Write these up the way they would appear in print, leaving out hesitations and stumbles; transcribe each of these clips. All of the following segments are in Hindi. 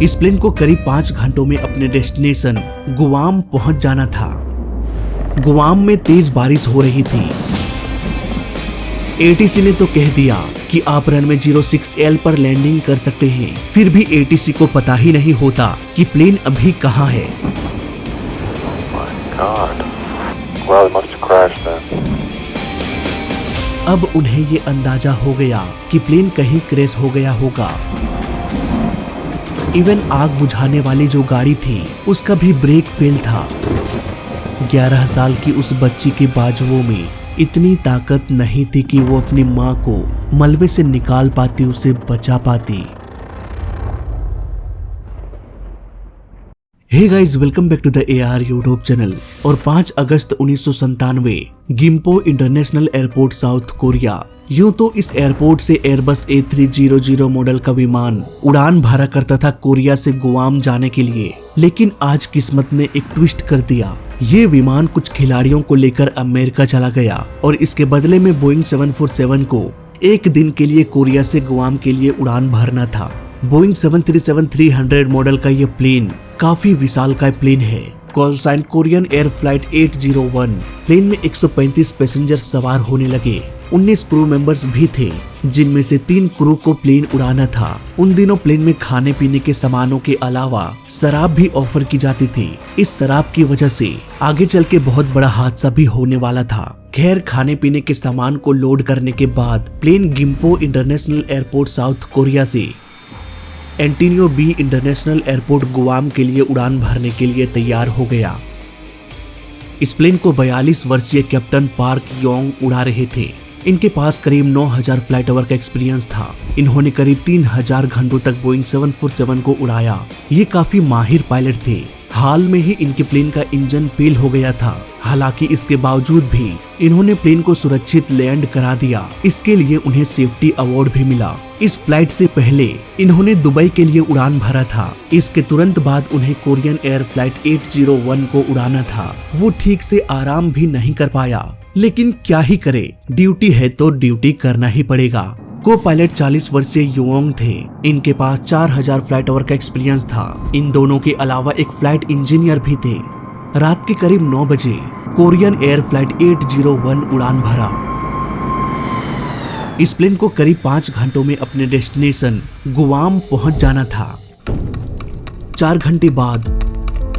इस प्लेन को करीब 5 घंटों में अपने डेस्टिनेशन गुआम पहुंच जाना था। गुआम में तेज बारिश हो रही थी। एटीसी ने तो कह दिया कि आप रनवे 06L पर लैंडिंग कर सकते हैं, फिर भी एटीसी को पता ही नहीं होता कि प्लेन अभी कहाँ है। अब उन्हें ये अंदाजा हो गया कि प्लेन कहीं क्रैश हो गया होगा। इवन आग बुझाने वाली जो गाड़ी थी उसका भी ब्रेक फेल था। 11 साल की उस बच्ची के बाजुओं में इतनी ताकत नहीं थी कि वो अपनी माँ को मलबे से निकाल पाती, उसे बचा पाती। Hey guys, welcome back to the AR YouTube channel. और 5 अगस्त 1997 Gimpo international airport, South Korea. यूं तो इस एयरपोर्ट से एयरबस A300 मॉडल का विमान उड़ान भरा करता था कोरिया से गुआम जाने के लिए, लेकिन आज किस्मत ने एक ट्विस्ट कर दिया। ये विमान कुछ खिलाड़ियों को लेकर अमेरिका चला गया और इसके बदले में बोइंग 747 को एक दिन के लिए कोरिया से गुआम के लिए उड़ान भरना था। बोइंग 737-300 मॉडल का ये प्लेन काफी विशालकाय प्लेन है। Call sign Korean Air flight 801। Plane में 135 पैसेंजर सवार होने लगे। 19 क्रू मेंबर्स भी थे, जिनमें से 3 क्रू को प्लेन उड़ाना था। उन दिनों प्लेन में खाने पीने के सामानों के अलावा शराब भी ऑफर की जाती थी। इस शराब की वजह से आगे चल के बहुत बड़ा हादसा भी होने वाला था। खैर, खाने पीने के सामान को लोड करने के बाद plane Gimpo international airport, South Korea से Antonio B international airport Guam के लिए उड़ान भरने के लिए तैयार हो गया। इस प्लेन को 42 वर्षीय कैप्टन पार्क योंग उड़ा रहे थे। इनके पास करीब 9000 फ्लाइट आवर का एक्सपीरियंस था। इन्होंने करीब 3000 घंटों तक बोइंग 747 को उड़ाया। ये काफी माहिर पायलट थे। हाल में ही इनके प्लेन का इंजन फेल हो गया था। हालांकि इसके बावजूद भी इन्होंने प्लेन को सुरक्षित लैंड करा दिया। इसके लिए उन्हें सेफ्टी अवार्ड भी मिला। इस फ्लाइट से पहले इन्होंने दुबई के लिए उड़ान भरा था। इसके तुरंत बाद उन्हें कोरियन एयर फ्लाइट 801 को उड़ाना था। वो ठीक से आराम भी नहीं कर पाया, लेकिन क्या ही करे, ड्यूटी है तो ड्यूटी करना ही पड़ेगा। को पायलट 40 वर्षीय योंग थे। इनके पास 4000 फ्लाइट आवर का एक्सपीरियंस था। इन दोनों के अलावा एक फ्लाइट इंजीनियर भी थे। रात के करीब 9 बजे कोरियन एयर फ्लाइट 801 उड़ान भरा। इस प्लेन को करीब 5 घंटों में अपने डेस्टिनेशन गुआम पहुंच जाना था। 4 घंटे बाद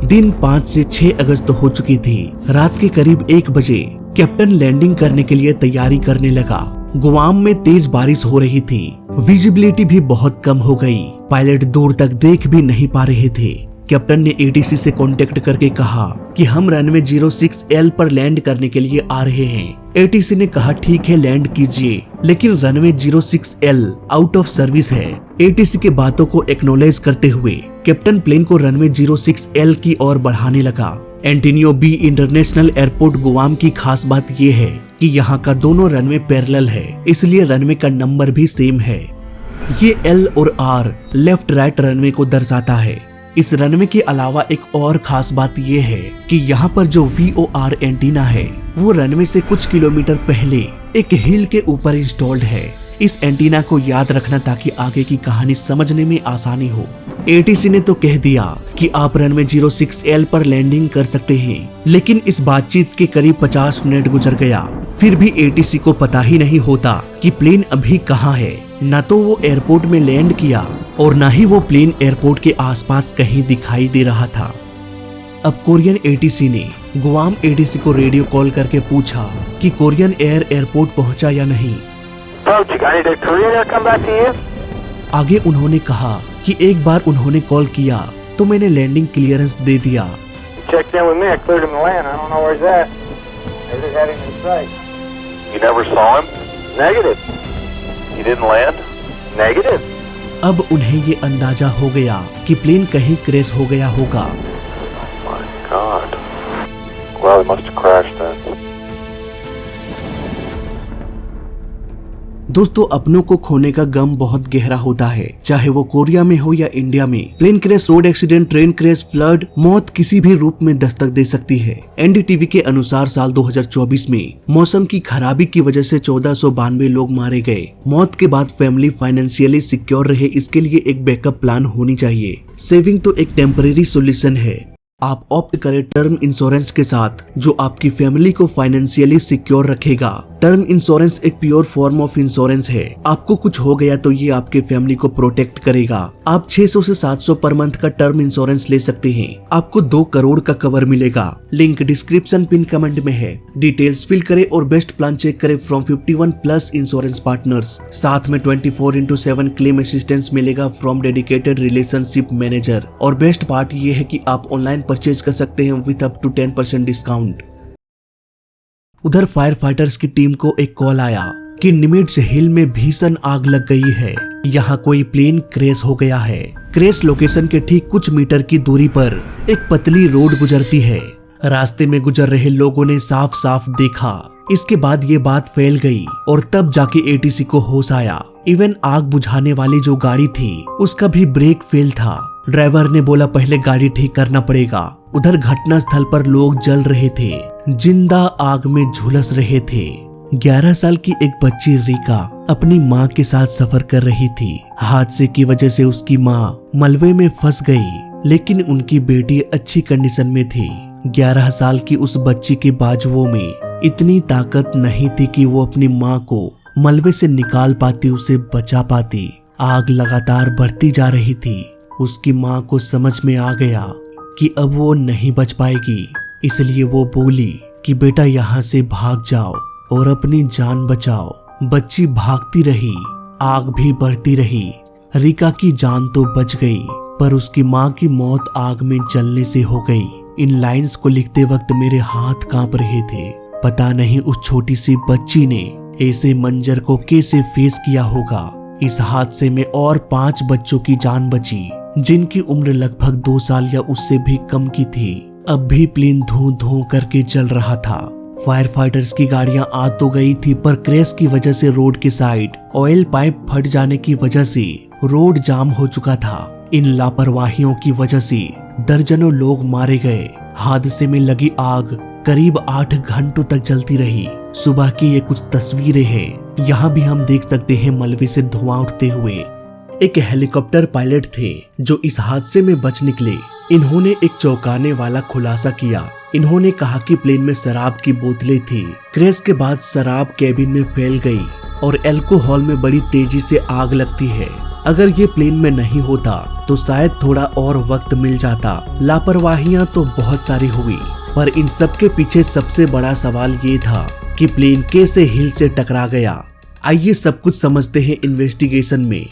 दिन 5 से 6 अगस्त हो चुकी थी। रात के करीब 1 बजे कैप्टन लैंडिंग करने के लिए तैयारी करने लगा। गुआम में तेज बारिश हो रही थी। विजिबिलिटी भी बहुत कम हो गई। पायलट दूर तक देख भी नहीं पा रहे थे। कैप्टन ने एटीसी से कांटेक्ट करके कहा कि हम रनवे 06L पर लैंड करने के लिए आ रहे हैं। एटीसी ने कहा ठीक है, लैंड कीजिए, लेकिन runway 06L out of service है। एटीसी के बातों को एक्नॉलेज करते हुए कैप्टन प्लेन को रनवे 06L की ओर बढ़ाने लगा। Antonio B international airport Guam की खास बात यह है कि यहाँ का दोनों रनवे पैरेलल है, इसलिए रनवे का नंबर भी सेम है। ये L और R लेफ्ट राइट रनवे को दर्शाता है। इस रनवे के अलावा एक और खास बात यह है कि यहाँ पर जो VOR एंटीना है वो रनवे से कुछ किलोमीटर पहले एक हिल के ऊपर इंस्टॉल्ड है। इस एंटीना को याद रखना ताकि आगे की कहानी समझने में आसानी हो। एटीसी ने तो कह दिया कि आप रनवे 06L पर लैंडिंग कर सकते हैं, लेकिन इस बातचीत के करीब 50 मिनट गुजर गया। फिर भी एटीसी को पता ही नहीं होता कि प्लेन अभी कहाँ है। न तो वो एयरपोर्ट में लैंड किया और न ही वो प्लेन एयरपोर्ट के आसपास कहीं दिखाई दे रहा था। अब कोरियन एटीसी ने गुआम एटीसी को रेडियो कॉल करके पूछा कि कोरियन एयर एयरपोर्ट पहुंचा या नहीं। आगे उन्होंने कहा कि एक बार उन्होंने कॉल किया तो मैंने लैंडिंग क्लियरेंस दे दिया। अब उन्हें ये अंदाजा हो गया कि प्लेन कहीं क्रैश हो गया होगा। दोस्तों, अपनों को खोने का गम बहुत गहरा होता है, चाहे वो कोरिया में हो या इंडिया में। Plane crash, road accident, train crash, flood, मौत किसी भी रूप में दस्तक दे सकती है। एनडीटीवी के अनुसार साल 2024 में मौसम की खराबी की वजह से 1492 लोग मारे गए। मौत के बाद फैमिली फाइनेंशियली सिक्योर रहे, इसके लिए एक बैकअप प्लान होनी चाहिए। सेविंग तो एक टेम्परेरी सोल्यूशन है। आप ऑप्ट करें टर्म इंश्योरेंस के साथ, जो आपकी फैमिली को फाइनेंशियली सिक्योर रखेगा। टर्म इंश्योरेंस एक प्योर फॉर्म ऑफ इंश्योरेंस है। आपको कुछ हो गया तो ये आपके फैमिली को प्रोटेक्ट करेगा। आप 600 से 700 पर मंथ का टर्म इंश्योरेंस ले सकते हैं। आपको 2 करोड़ का कवर मिलेगा। लिंक डिस्क्रिप्शन पिन कमेंट में है। डिटेल्स फिल करें और बेस्ट प्लान चेक करें फ्रॉम 51+ इंश्योरेंस पार्टनर्स। साथ में 24/7 क्लेम असिस्टेंस मिलेगा फ्रॉम डेडिकेटेड रिलेशनशिप मैनेजर। और बेस्ट पार्ट ये है कि आप ऑनलाइन परचेज कर सकते हैं विद अप टू 10% डिस्काउंट। उधर फायर फाइटर्स की टीम को एक कॉल आया कि निमिट्ज हिल में भीषण आग लग गई है। यहाँ कोई प्लेन क्रैश हो गया है। क्रैश लोकेशन के ठीक कुछ मीटर की दूरी पर एक पतली रोड गुजरती है। रास्ते में गुजर रहे लोगों ने साफ साफ देखा। इसके बाद ये बात फैल गई और तब जाके एटीसी को होश आया। इवन आग बुझाने वाली जो गाड़ी थी उसका भी ब्रेक फेल था। ड्राइवर ने बोला पहले गाड़ी ठीक करना पड़ेगा। उधर घटना स्थल पर लोग जल रहे थे, जिंदा आग में झुलस रहे थे। 11 साल की एक बच्ची रिका अपनी माँ के साथ सफर कर रही थी। हादसे की वजह से उसकी माँ मलबे में फंस गई, लेकिन उनकी बेटी अच्छी कंडीशन में थी। 11 साल की उस बच्ची के बाजुओं में इतनी ताकत नहीं थी कि वो अपनी माँ को मलबे से निकाल पाती, उसे बचा पाती। आग लगातार बढ़ती जा रही थी। उसकी माँ को समझ में आ गया कि अब वो नहीं बच पाएगी, इसलिए वो बोली कि बेटा यहाँ से भाग जाओ और अपनी जान बचाओ। बच्ची भागती रही, आग भी बढ़ती रही। रिका की जान तो बच गई, पर उसकी माँ की मौत आग में जलने से हो गई। इन लाइंस को लिखते वक्त मेरे हाथ कांप रहे थे। पता नहीं उस छोटी सी बच्ची ने ऐसे मंजर को कैसे फेस किया होगा। इस हादसे में और 5 बच्चों की जान बची, जिनकी उम्र लगभग 2 साल या उससे भी कम की थी। अब भी प्लेन धू धू करके चल रहा था। फायर फाइटर्स की गाड़ियां आ तो गई थी, पर क्रैश की वजह से रोड की साइड ऑयल पाइप फट जाने की वजह से रोड जाम हो चुका था। इन लापरवाहियों की वजह से दर्जनों लोग मारे गए। हादसे में लगी आग करीब 8 घंटों तक जलती रही। सुबह की ये कुछ तस्वीरें हैं। यहाँ भी हम देख सकते हैं मलबे से धुआं उठते हुए। एक हेलीकॉप्टर पायलट थे जो इस हादसे में बच निकले। इन्होंने एक चौंकाने वाला खुलासा किया। इन्होंने कहा कि प्लेन में शराब की बोतलें थी। क्रैश के बाद शराब कैबिन में फैल गई और अल्कोहल में बड़ी तेजी से आग लगती है। अगर ये प्लेन में नहीं होता तो शायद थोड़ा और वक्त मिल जाता। लापरवाहियां तो बहुत सारी हुई, पर इन सब के पीछे सबसे बड़ा सवाल ये था कि प्लेन कैसे हिल से टकरा गया। आइए सब कुछ समझते हैं इन्वेस्टिगेशन में।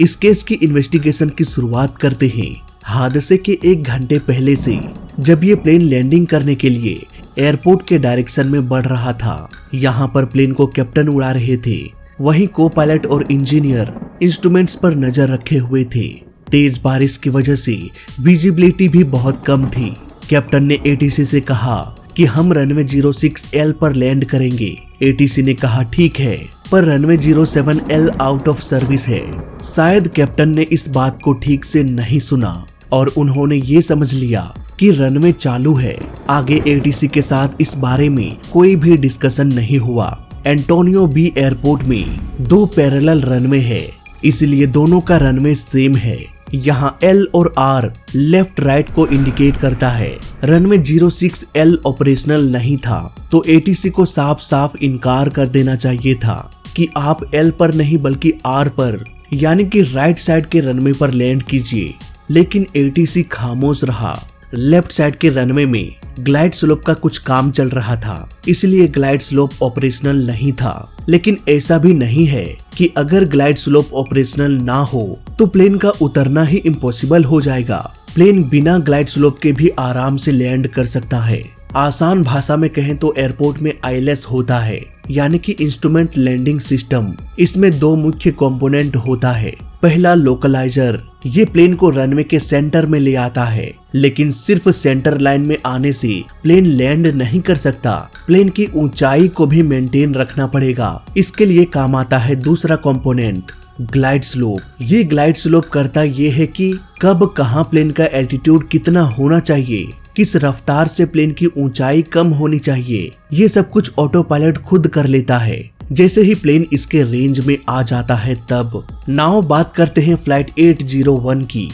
इस केस की इन्वेस्टिगेशन की शुरुआत करते हैं हादसे के 1 घंटे पहले से, जब ये प्लेन लैंडिंग करने के लिए एयरपोर्ट के डायरेक्शन में बढ़ रहा था। यहाँ पर प्लेन को कैप्टन उड़ा रहे थे, वहीं को पायलट और इंजीनियर इंस्ट्रूमेंट्स पर नजर रखे हुए थे। तेज बारिश की वजह से विजिबिलिटी भी बहुत कम थी। कैप्टन ने एटीसी से कहा कि हम रनवे 06L पर लैंड करेंगे। एटीसी ने कहा ठीक है, पर runway 07L out of service है। शायद कैप्टन ने इस बात को ठीक से नहीं सुना और उन्होंने ये समझ लिया कि रनवे चालू है। आगे एटीसी के साथ इस बारे में कोई भी डिस्कशन नहीं हुआ। एंटोनियो बी एयरपोर्ट में 2 पैरेलल रनवे है, इसलिए दोनों का रनवे सेम है। यहाँ L और R लेफ्ट राइट को इंडिकेट करता है। रनवे 06L ऑपरेशनल नहीं था, तो एटीसी को साफ साफ इनकार कर देना चाहिए था कि आप L पर नहीं बल्कि R पर, यानी कि राइट साइड के रनवे पर लैंड कीजिए। लेकिन एटीसी खामोश रहा। लेफ्ट साइड के रनवे में ग्लाइड स्लोप का कुछ काम चल रहा था, इसलिए ग्लाइड स्लोप ऑपरेशनल नहीं था। लेकिन ऐसा भी नहीं है कि अगर ग्लाइड स्लोप ऑपरेशनल ना हो तो प्लेन का उतरना ही इम्पॉसिबल हो जाएगा। प्लेन बिना ग्लाइड स्लोप के भी आराम से लैंड कर सकता है। आसान भाषा में कहें तो एयरपोर्ट में ILS होता है, यानी कि इंस्ट्रूमेंट लैंडिंग सिस्टम। इसमें दो मुख्य कंपोनेंट होता है। पहला लोकलाइजर, ये प्लेन को रनवे के सेंटर में ले आता है, लेकिन सिर्फ सेंटर लाइन में आने से प्लेन लैंड नहीं कर सकता। प्लेन की ऊंचाई को भी मेंटेन रखना पड़ेगा। इसके लिए काम आता है दूसरा कंपोनेंट, ग्लाइड स्लोप। ये ग्लाइड स्लोप करता ये है कि कब कहाँ प्लेन का एल्टीट्यूड कितना होना चाहिए, किस रफ्तार से प्लेन की ऊंचाई कम होनी चाहिए, ये सब कुछ ऑटो पायलट खुद कर लेता है। जैसे ही प्लेन इसके रेंज में आ जाता है तब। नाउ बात करते हैं फ्लाइट 801 की।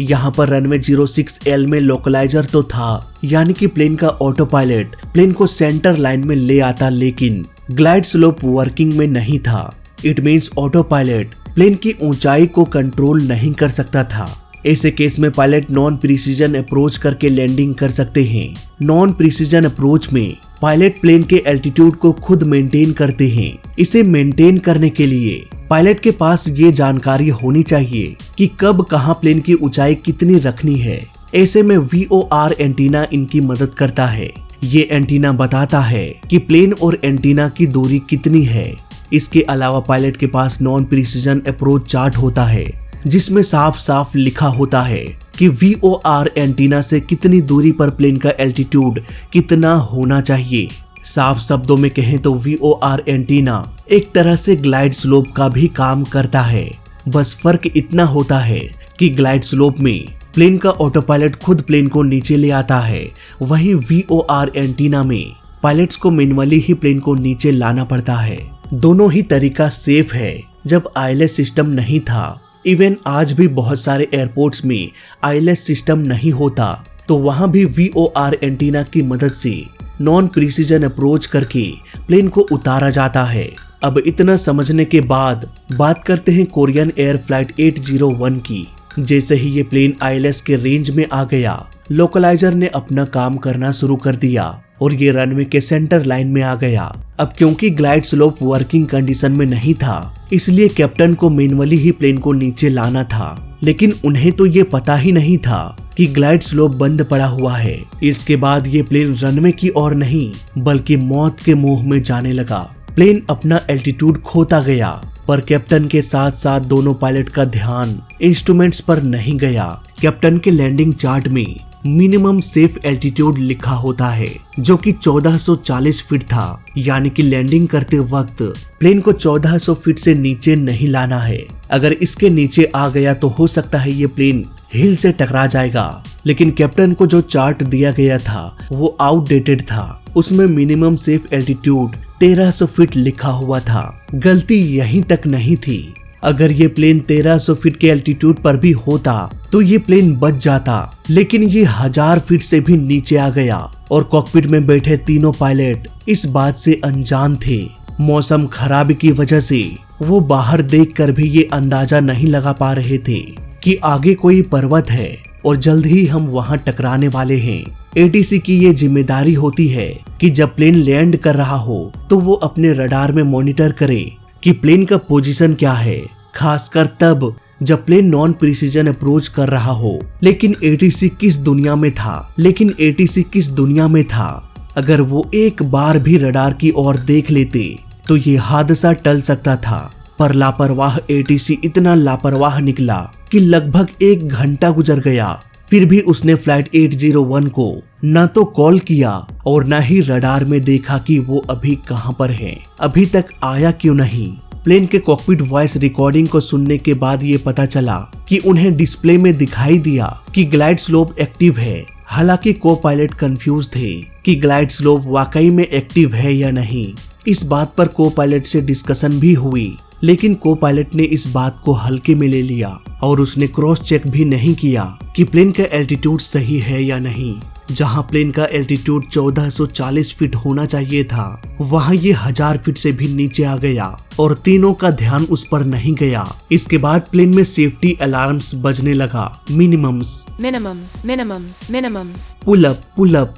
यहाँ पर रनवे 06L में लोकलाइजर तो था, यानी कि प्लेन का ऑटो पायलट प्लेन को सेंटर लाइन में ले आता, लेकिन ग्लाइड स्लोप वर्किंग में नहीं था। It means autopilot plane की ऊंचाई को कंट्रोल नहीं कर सकता था। ऐसे केस में पायलट नॉन प्रिसीजन अप्रोच करके लैंडिंग कर सकते हैं। नॉन प्रिसीजन अप्रोच में पायलट प्लेन के एल्टीट्यूड को खुद मेंटेन करते हैं। इसे मेंटेन करने के लिए पायलट के पास ये जानकारी होनी चाहिए कि कब कहाँ प्लेन की ऊंचाई कितनी रखनी है। ऐसे में VOR एंटीना इनकी मदद करता है। ये एंटीना बताता है कि प्लेन और एंटीना की दूरी कितनी है। इसके अलावा पायलट के पास नॉन प्रिसीजन अप्रोच चार्ट होता है, जिसमें साफ साफ लिखा होता है कि VOR एंटीना से कितनी दूरी पर प्लेन का एल्टीट्यूड कितना होना चाहिए। साफ शब्दों में कहें तो VOR एंटीना एक तरह से ग्लाइड स्लोप का भी काम करता है। बस फर्क इतना होता है कि ग्लाइड स्लोप में प्लेन का ऑटो पायलट खुद प्लेन को नीचे ले आता है, वहीं VOR एंटीना में पायलट्स को मैन्युअली ही प्लेन को नीचे लाना पड़ता है। दोनों ही तरीका सेफ है। जब ILS सिस्टम नहीं था, इवन आज भी बहुत सारे एयरपोर्ट्स में ILS सिस्टम नहीं होता, तो वहां भी VOR एंटीना की मदद से नॉन प्रिसीजन अप्रोच करके प्लेन को उतारा जाता है। अब इतना समझने के बाद बात करते हैं कोरियन एयर फ्लाइट 801 की। जैसे ही ये प्लेन ILS के रेंज में आ गया, लोकलाइजर ने अपना काम करना शुरू कर दिया और ये रनवे के सेंटर लाइन में आ गया। अब क्योंकि ग्लाइड स्लोप वर्किंग कंडीशन में नहीं था, इसलिए कैप्टन को मैन्युअली ही प्लेन को नीचे लाना था, लेकिन उन्हें तो ये पता ही नहीं था कि ग्लाइड स्लोप बंद पड़ा हुआ है। इसके बाद ये प्लेन रनवे की ओर नहीं बल्कि मौत के मुंह में जाने लगा। प्लेन अपना एल्टीट्यूड खोता गया, पर कैप्टन के साथ साथ दोनों पायलट का ध्यान इंस्ट्रूमेंट्स पर नहीं गया। कैप्टन के लैंडिंग चार्ट में मिनिमम सेफ एल्टीट्यूड लिखा होता है, जो कि 1440 फीट था, यानी कि लैंडिंग करते वक्त प्लेन को 1400 फीट से नीचे नहीं लाना है। अगर इसके नीचे आ गया तो हो सकता है ये प्लेन हिल से टकरा जाएगा। लेकिन कैप्टन को जो चार्ट दिया गया था वो आउटडेटेड था। उसमें मिनिमम सेफ एल्टीट्यूड 1300 फीट लिखा हुआ था। गलती यहीं तक नहीं थी। अगर ये प्लेन 1300 फीट के एल्टीट्यूड पर भी होता तो ये प्लेन बच जाता, लेकिन ये 1000 फीट से भी नीचे आ गया और कॉकपिट में बैठे तीनों पायलट इस बात से अनजान थे। मौसम खराब की वजह से वो बाहर देखकर भी ये अंदाजा नहीं लगा पा रहे थे कि आगे कोई पर्वत है और जल्द ही हम वहां टकराने वाले हैं। ATC की ये जिम्मेदारी होती है कि जब प्लेन लैंड कर रहा हो तो वो अपने रडार में मॉनिटर करे कि प्लेन का पोजीशन क्या है, खासकर तब जब प्लेन नॉन प्रिसीजन अप्रोच कर रहा हो। लेकिन ATC किस दुनिया में था। अगर वो एक बार भी रडार की ओर देख लेते तो ये हादसा टल सकता था, पर लापरवाह ATC इतना लापरवाह निकला कि लगभग 1 घंटा गुजर गया। फिर भी उसने फ्लाइट 801 को न तो कॉल किया और न ही रडार में देखा कि वो अभी कहां पर है, अभी तक आया क्यों नहीं। प्लेन के कॉकपिट वॉइस रिकॉर्डिंग को सुनने के बाद ये पता चला कि उन्हें डिस्प्ले में दिखाई दिया कि ग्लाइड स्लोप एक्टिव है। हालांकि को पायलट कंफ्यूज थे कि ग्लाइड स्लोप वाकई में एक्टिव है या नहीं। इस बात पर को पायलट से डिस्कशन भी हुई, लेकिन को पायलट ने इस बात को हल्के में ले लिया और उसने क्रॉस चेक भी नहीं किया कि प्लेन का एल्टीट्यूड सही है या नहीं। जहां प्लेन का एल्टीट्यूड 1440 फीट होना चाहिए था, वहां ये 1000 फीट से भी नीचे आ गया और तीनों का ध्यान उस पर नहीं गया। इसके बाद प्लेन में सेफ्टी अलार्म्स बजने लगा। मिनिमम्स, पुल अप, पुल अप।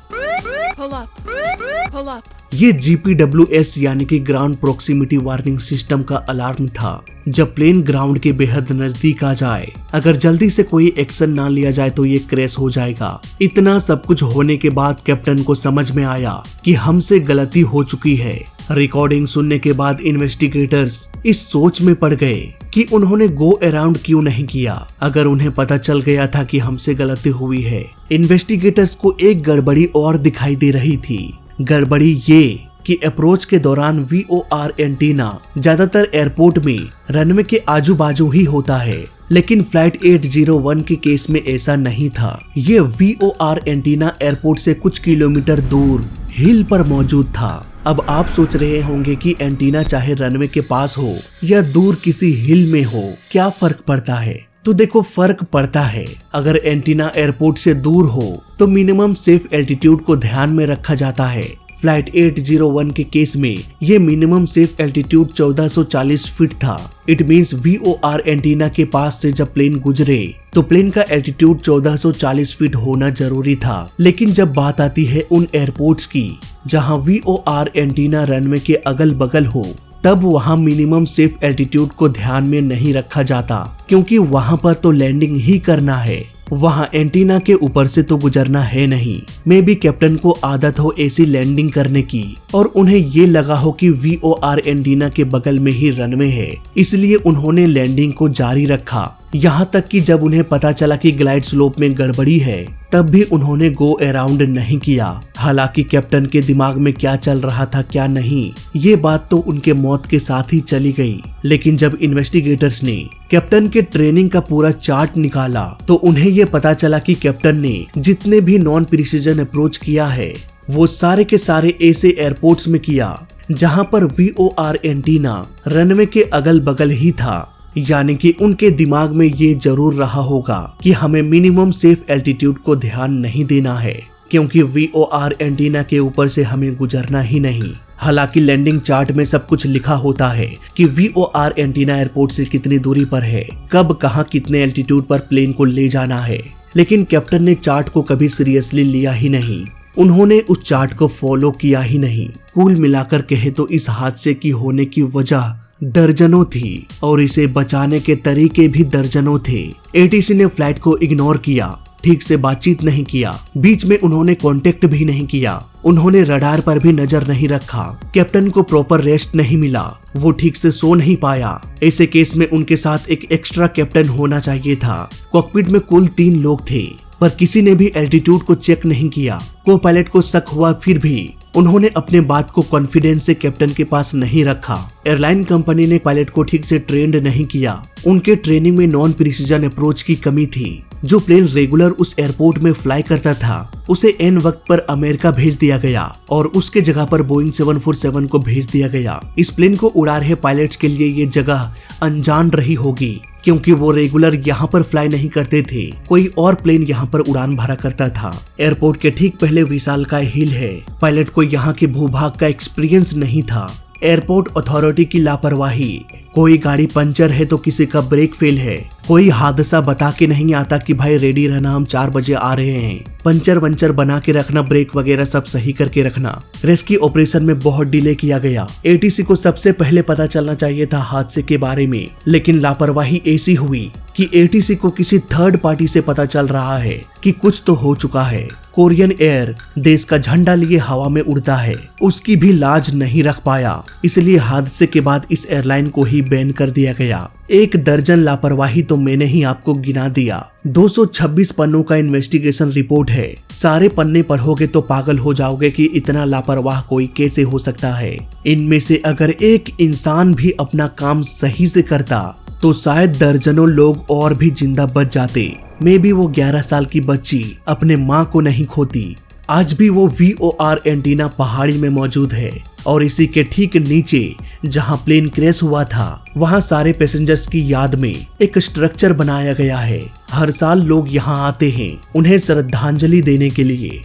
ये GPWS यानी कि ग्राउंड प्रोक्सिमिटी वार्निंग सिस्टम का अलार्म था। जब प्लेन ग्राउंड के बेहद नजदीक आ जाए, अगर जल्दी से कोई एक्शन ना लिया जाए तो ये क्रैश हो जाएगा। इतना सब कुछ होने के बाद कैप्टन को समझ में आया कि हमसे गलती हो चुकी है। रिकॉर्डिंग सुनने के बाद इन्वेस्टिगेटर्स इस सोच में पड़ गए कि उन्होंने गो अराउंड क्यों नहीं किया अगर उन्हें पता चल गया था कि हमसे गलती हुई है। इन्वेस्टिगेटर्स को एक गड़बड़ी और दिखाई दे रही थी। गड़बड़ी ये कि अप्रोच के दौरान VOR एंटीना ज्यादातर एयरपोर्ट में रनवे के आजू बाजू ही होता है, लेकिन फ्लाइट 801 के केस में ऐसा नहीं था। ये VOR एंटीना एयरपोर्ट से कुछ किलोमीटर दूर हिल पर मौजूद था। अब आप सोच रहे होंगे कि एंटीना चाहे रनवे के पास हो या दूर किसी हिल में हो, क्या फर्क पड़ता है? तो देखो, फर्क पड़ता है। अगर एंटीना एयरपोर्ट से दूर हो तो मिनिमम सेफ एल्टीट्यूड को ध्यान में रखा जाता है। फ्लाइट 801 के केस में ये मिनिमम सेफ एल्टीट्यूड 1440 फीट था। इट मींस VOR एंटीना के पास से जब प्लेन गुजरे तो प्लेन का एल्टीट्यूड 1440 फीट होना जरूरी था। लेकिन जब बात आती है उन एयरपोर्ट्स की जहां VOR एंटीना रनवे के अगल बगल हो, तब वहां मिनिमम सेफ एल्टीट्यूड को ध्यान में नहीं रखा जाता, क्योंकि वहां पर तो लैंडिंग ही करना है, वहां एंटीना के ऊपर से तो गुजरना है नहीं। मे बी कैप्टन को आदत हो ऐसी लैंडिंग करने की और उन्हें ये लगा हो कि VOR एंटीना के बगल में ही रनवे है, इसलिए उन्होंने लैंडिंग को जारी रखा। यहाँ तक कि जब उन्हें पता चला कि ग्लाइड स्लोप में गड़बड़ी है, तब भी उन्होंने गो अराउंड नहीं किया। हालांकि कैप्टन के दिमाग में क्या चल रहा था क्या नहीं, ये बात तो उनके मौत के साथ ही चली गई। लेकिन जब इन्वेस्टिगेटर्स ने कैप्टन के ट्रेनिंग का पूरा चार्ट निकाला तो उन्हें ये पता चला कि कैप्टन ने जितने भी नॉन प्रिसीजन अप्रोच किया है वो सारे के सारे ऐसे एयरपोर्ट्स में किया जहां पर VOR एंटीना रनवे के अगल बगल ही था। यानी कि उनके दिमाग में ये जरूर रहा होगा कि हमें मिनिमम सेफ एल्टीट्यूड को ध्यान नहीं देना है, क्योंकि VOR एंटीना के ऊपर से हमें गुजरना ही नहीं। हालांकि लैंडिंग चार्ट में सब कुछ लिखा होता है कि VOR एंटीना एयरपोर्ट से कितनी दूरी पर है, कब कहां कितने एल्टीट्यूड पर प्लेन को ले जाना है। लेकिन कैप्टन ने चार्ट को कभी सीरियसली लिया ही नहीं, उन्होंने उस चार्ट को फॉलो किया ही नहीं। कुल मिलाकर कहे तो इस हादसे की होने की वजह दर्जनों थी और इसे बचाने के तरीके भी दर्जनों थे। ATC ने फ्लाइट को इग्नोर किया, ठीक से बातचीत नहीं किया, बीच में उन्होंने कांटेक्ट भी नहीं किया, उन्होंने रडार पर भी नजर नहीं रखा, कैप्टन को प्रॉपर रेस्ट नहीं मिला, वो ठीक से सो नहीं पाया। ऐसे केस में उनके साथ एक एक्स्ट्रा कैप्टन होना चाहिए था। कॉकपिट में कुल 3 लोग थे, पर किसी ने भी एल्टीट्यूड को चेक नहीं किया। को पायलट को शक हुआ, फिर भी उन्होंने अपने बात को कॉन्फिडेंस से कैप्टन के पास नहीं रखा। एयरलाइन कंपनी ने पायलट को ठीक से ट्रेंड नहीं किया, उनके ट्रेनिंग में नॉन प्रिसीजन अप्रोच की कमी थी। जो प्लेन रेगुलर उस एयरपोर्ट में फ्लाई करता था उसे एन वक्त पर अमेरिका भेज दिया गया और उसके जगह पर बोइंग 747 को भेज दिया गया। इस प्लेन को उड़ा रहे पायलट्स के लिए ये जगह अनजान रही होगी, क्योंकि वो रेगुलर यहाँ पर फ्लाई नहीं करते थे, कोई और प्लेन यहाँ पर उड़ान भरा करता था। एयरपोर्ट के ठीक पहले विशालकाय हिल है। पायलट को यहाँ के भूभाग का एक्सपीरियंस नहीं था। एयरपोर्ट अथॉरिटी की लापरवाही, कोई गाड़ी पंचर है तो किसी का ब्रेक फेल है, कोई हादसा बता के नहीं आता कि भाई रेडी रहना, हम 4 बजे आ रहे हैं। पंचर वंचर बना के रखना, ब्रेक वगैरह सब सही करके रखना। रेस्क्यू ऑपरेशन में बहुत डिले किया गया। ATC को सबसे पहले पता चलना चाहिए था हादसे के बारे में, लेकिन लापरवाही ऐसी हुई कि ATC को किसी थर्ड पार्टी से पता चल रहा है कि कुछ तो हो चुका है। कोरियन एयर देश का झंडा लिए हवा में उड़ता है, उसकी भी लाज नहीं रख पाया, इसलिए हादसे के बाद इस एयरलाइन को ही बैन कर दिया गया। 1 दर्जन लापरवाही तो मैंने ही आपको गिना दिया। 226 पन्नों का इन्वेस्टिगेशन रिपोर्ट है। सारे पन्ने पढ़ोगे तो पागल हो जाओगे कि इतना लापरवाह कोई कैसे हो सकता है। इनमें से अगर एक इंसान भी अपना काम सही से करता तो शायद दर्जनों लोग और भी जिंदा बच जाते। मे बी वो 11 साल की बच्ची अपने माँ को नहीं खोती। आज भी वो VOR एंटीना पहाड़ी में मौजूद है और इसी के ठीक नीचे जहां प्लेन क्रैश हुआ था, वहां सारे पैसेंजर्स की याद में एक स्ट्रक्चर बनाया गया है। हर साल लोग यहां आते हैं उन्हें श्रद्धांजलि देने के लिए।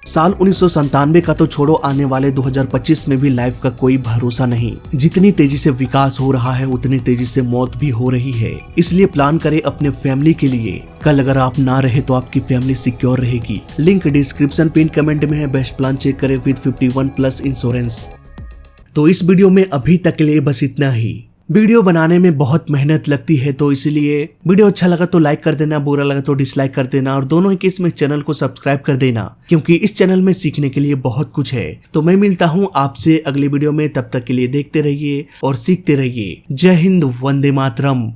साल 1997 का तो छोड़ो, आने वाले 2025 में भी लाइफ का कोई भरोसा नहीं। जितनी तेजी से विकास हो रहा है उतनी तेजी से मौत भी हो रही है। इसलिए प्लान करें अपने फैमिली के लिए। कल अगर आप ना रहे तो आपकी फैमिली सिक्योर रहेगी। लिंक डिस्क्रिप्शन पिन कमेंट में है। बेस्ट प्लान चेक करें विद 51+ इंश्योरेंस। तो इस वीडियो में अभी तक के लिए बस इतना ही। वीडियो बनाने में बहुत मेहनत लगती है, तो इसलिए वीडियो अच्छा लगा तो लाइक कर देना, बुरा लगा तो डिसलाइक कर देना, और दोनों ही केस में चैनल को सब्सक्राइब कर देना, क्योंकि इस चैनल में सीखने के लिए बहुत कुछ है। तो मैं मिलता हूँ आपसे अगली वीडियो में, तब तक के लिए देखते रहिए और सीखते रहिए। जय हिंद, वंदे मातरम।